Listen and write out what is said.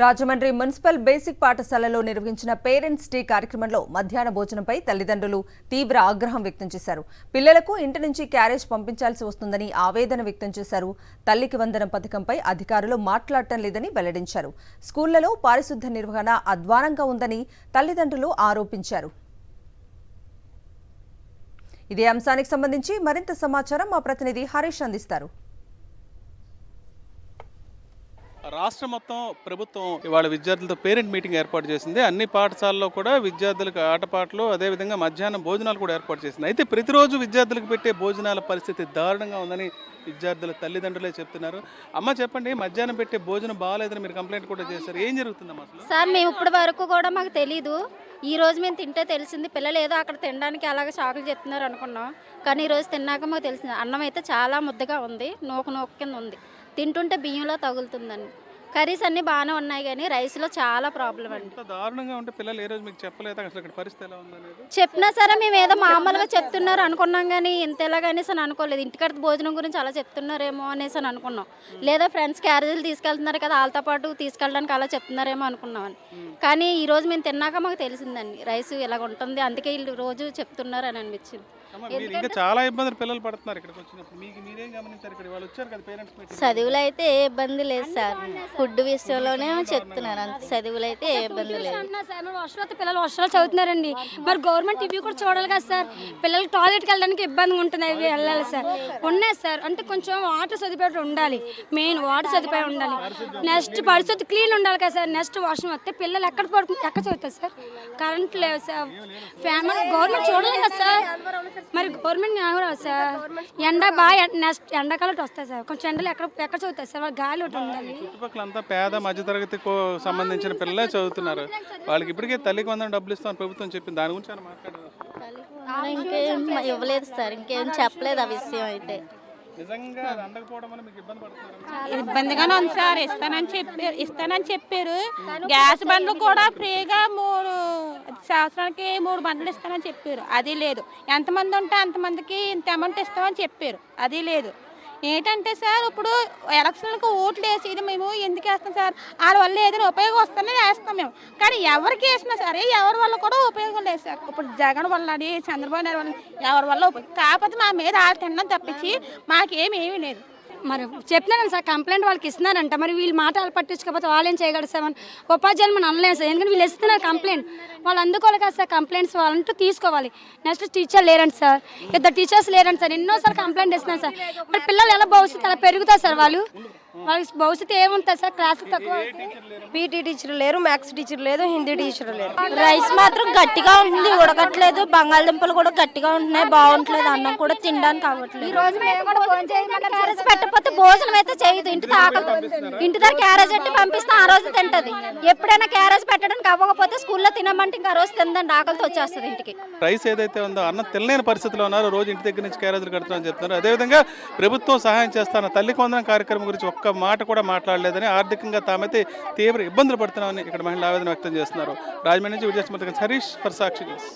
Rajahmundry municipal basic పాఠశాలలో నిర్వహించిన parents day కార్యక్రమంలో మధ్యాహ్న భోజనంపై తల్లిదండ్రులు తీవ్ర ఆగ్రహం వ్యక్తం చేశారు. పిల్లలకు ఇంటి నుంచి క్యారేజ్ పంపించాల్సి వస్తుందని ఆవేదన వ్యక్తం చేశారు. తల్లికి వందనం పథకంపై అధికారులు మాట్లాడటం లేదని వెల్లడించారు. స్కూళ్లలో పారిశుద్ధ్య నిర్వహణ అధ్వానంగా ఉందని తల్లిదండ్రులు ఆరోపించారు. ఇదే అంశానికి సంబంధించి మరింత సమాచారం మా ప్రతినిధి హరీష్ అందిస్తారు. రాష్ట్ర మొత్తం ప్రభుత్వం ఇవాళ విద్యార్థులతో పేరెంట్ మీటింగ్ ఏర్పాటు చేసింది. అన్ని పాఠశాలలో కూడా విద్యార్థులకు ఆటపాటలు అదేవిధంగా మధ్యాహ్నం భోజనాలు కూడా ఏర్పాటు చేసింది. అయితే ప్రతిరోజు విద్యార్థులకు పెట్టే భోజనాల పరిస్థితి దారుణంగా ఉందని విద్యార్థుల తల్లిదండ్రులే చెప్తున్నారు. అమ్మ చెప్పండి, మధ్యాహ్నం పెట్టే భోజనం బాగాలేదని మీరు కంప్లైంట్ కూడా చేశారు. ఏం జరుగుతుందమ్మా అసలు? సార్ మేము ఇప్పటి వరకు కూడా మాకు తెలీదు. ఈ రోజు మేము తింటే తెలిసింది. పిల్లలు ఏదో అక్కడ తినడానికి అలాగే షాకులు చెప్తున్నారు అనుకున్నాం. కానీ ఈరోజు తిన్నాక మాకు తెలిసింది. అన్నం అయితే చాలా ముద్దగా ఉంది, నూక కింద ఉంది. తింటుంటే బియ్యంలో తగులుతుందండి. కర్రీస్ అన్నీ బాగానే ఉన్నాయి కానీ రైస్లో చాలా ప్రాబ్లం అండి. దారుణంగా ఉంటే పిల్లలు ఏ రోజు మీకు చెప్పలేదు అసలు ఇక్కడ పరిస్థితి ఎలా ఉందనేది? చెప్పినా సరే మేము ఏదో మామూలుగా చెప్తున్నారు అనుకున్నాం కానీ ఇంత ఎలాగనేసి అని అనుకోలేదు. ఇంటికడ భోజనం గురించి అలా చెప్తున్నారేమో అనేసి అని అనుకున్నాం. లేదా ఫ్రెండ్స్ క్యారేజీలు తీసుకెళ్తున్నారు కదా, వాళ్ళతో పాటు తీసుకెళ్ళడానికి అలా చెప్తున్నారేమో అనుకున్నాం. కానీ ఈ రోజు మేము తిన్నాక మాకు తెలిసిందండి రైస్ ఇలాగ ఉంటుంది, అందుకే వీళ్ళు రోజు చెప్తున్నారు అని అనిపించింది. ఇంకా చాలా ఇబ్బందులు పిల్లలు పడుతున్నారు ఇక్కడికి వచ్చినప్పుడు. మీరేం గమనించారు? ఇక్కడ వాళ్ళు వచ్చారు కదా పేరెంట్స్ మీటింగ్. చదువులు అయితే ఏ ఇబ్బంది లేదు సార్, ఫుడ్ విషయంలోనే చెప్తున్నారు అంత. చదువులు అయితే ఏ ఇబ్బంది లేదు. వర్షాలు పిల్లలు వర్షాలు చదువుతున్నారండి. మరి గవర్నమెంట్ ఇవి కూడా చూడాలి కదా సార్. పిల్లలకి టాయిలెట్కి వెళ్ళడానికి ఇబ్బందిగా ఉంటుంది, అవి వెళ్ళాలి సార్. ఉన్నాయి సార్, అంటే కొంచెం వాటర్ సదుపాయం ఉండాలి. మెయిన్ వాటర్ సదుపాయం ఉండాలి. నెక్స్ట్ పరిస్థితి క్లీన్ ఉండాలి కదా సార్. నెక్స్ట్ వర్షం వస్తే పిల్లలు ఎక్కడ చదువుతారు సార్? కరెంట్ లేదు సార్. ఫ్యామిలీ గవర్నమెంట్ చూడాలి కదా సార్. మరి గవర్నమెంట్ సార్ ఎండ బాగా నెక్స్ట్ ఎండాకాలం వస్తాయి సార్. కొంచెం ఎండలు ఎక్కడ చదువుతాయి సార్? వాళ్ళ గాలి ఒకటి ఉండాలి. చుట్టుపక్కలంతా పేద మధ్యతరగతికి సంబంధించిన పిల్లలే చదువుతున్నారు. వాళ్ళకి ఇప్పటికే తల్లికి వందనం డబ్బులు ఇస్తామని ప్రభుత్వం చెప్పింది. దాని గురించి మాట్లాడారు? ఇంకేం ఇవ్వలేదు సార్, ఇంకేం చెప్పలేదు ఆ విషయం అయితే. ఇబ్బందిగానే ఉంది సార్. ఇస్తానని చెప్పారు. గ్యాస్ బండ్లు కూడా ఫ్రీగా సంవత్సరానికి 3 బండ్లు ఇస్తానని చెప్పారు. అది లేదు. ఎంతమంది ఉంటే అంతమందికి ఇంత అమౌంట్ ఇస్తామని చెప్పారు. అది లేదు. ఏంటంటే సార్, ఇప్పుడు ఎలక్షన్లకు ఓట్లు వేసి ఇది మేము ఎందుకు వేస్తాం సార్? వాళ్ళ వల్ల ఏదైనా ఉపయోగం వస్తుందని వేస్తాం మేము. కానీ ఎవరికి వేసినా సరే ఎవరి వల్ల కూడా ఉపయోగం లేదు సార్. ఇప్పుడు జగన్ వల్ల అని చంద్రబాబు నాయుడు వల్ల ఎవరి వల్ల కాకపోతే మా మీద వాళ్ళు తినడం తప్పించి మాకేమీ లేదు. మరి చెప్తున్నాను సార్, కంప్లైంట్ వాళ్ళకి ఇస్తున్నారంట. మరి వీళ్ళు మాట వాళ్ళు పట్టించుకోకపోతే వాళ్ళు ఏం చేయగలరు సార్? ఉపాధ్యాయులు మనం అనలేము సార్, ఎందుకంటే వీళ్ళు ఇస్తున్నారు కంప్లైంట్. వాళ్ళు అందుకోవాలి కదా సార్, కంప్లైంట్స్ వాళ్ళంటూ తీసుకోవాలి. నెక్స్ట్ టీచర్ లేరంట సార్, 2 టీచర్స్ లేరంట సార్. ఎన్నోసార్లు కంప్లైంట్ ఇస్తున్నారు సార్. మరి పిల్లలు ఎలా భవిష్యత్తు అలా పెరుగుతారు సార్? వాళ్ళకి భవిష్యత్తు ఏముంటుంది సార్? క్లాసులు తక్కువ. పీటీ టీచర్ లేరు, మ్యాథ్స్ టీచర్ లేదు, హిందీ టీచర్ లేరు. రైస్ మాత్రం గట్టిగా ఉంటుంది, ఉడకట్లేదు. బంగాళదుంపలు కూడా గట్టిగా ఉంటున్నాయి, బాగుంటలేదు. అన్నం కూడా తినడానికి అవ్వట్లేదు. క్యారేజ్ పెట్టకపోతే భోజనం అయితే చేయదు. ఇంటి దగ్గర క్యారేజ్ పెట్టి పంపిస్తే ఆ రోజు తింటది. ఎప్పుడైనా క్యారేజ్ పెట్టడానికి అవ్వకపోతే స్కూల్లో తినమంటే ఇంకా ఆ రోజు తిందండి, ఆకలితో వచ్చేస్తుంది ఇంటికి. రైస్ ఏదైతే ఉందో అన్నం తినలేని పరిస్థితిలో ఉన్నారు. రోజు ఇంటి దగ్గర నుంచి క్యారేజీలు కడుతున్నారని చెప్తున్నారు. అదేవిధంగా ప్రభుత్వం సహాయం చేస్తాన తల్లికి వందనం కార్యక్రమం గురించి ఒక్క మాట కూడా మాట్లాడలేదని, ఆర్థికంగా తామైతే తీవ్ర ఇబ్బందులు పడుతున్నామని ఇక్కడ మహిళలు ఆవేదన వ్యక్తం చేస్తున్నారు. రాజమండ్రి నుంచి విజయసుమతి హరీష్ ఫర్ సాక్షి న్యూస్.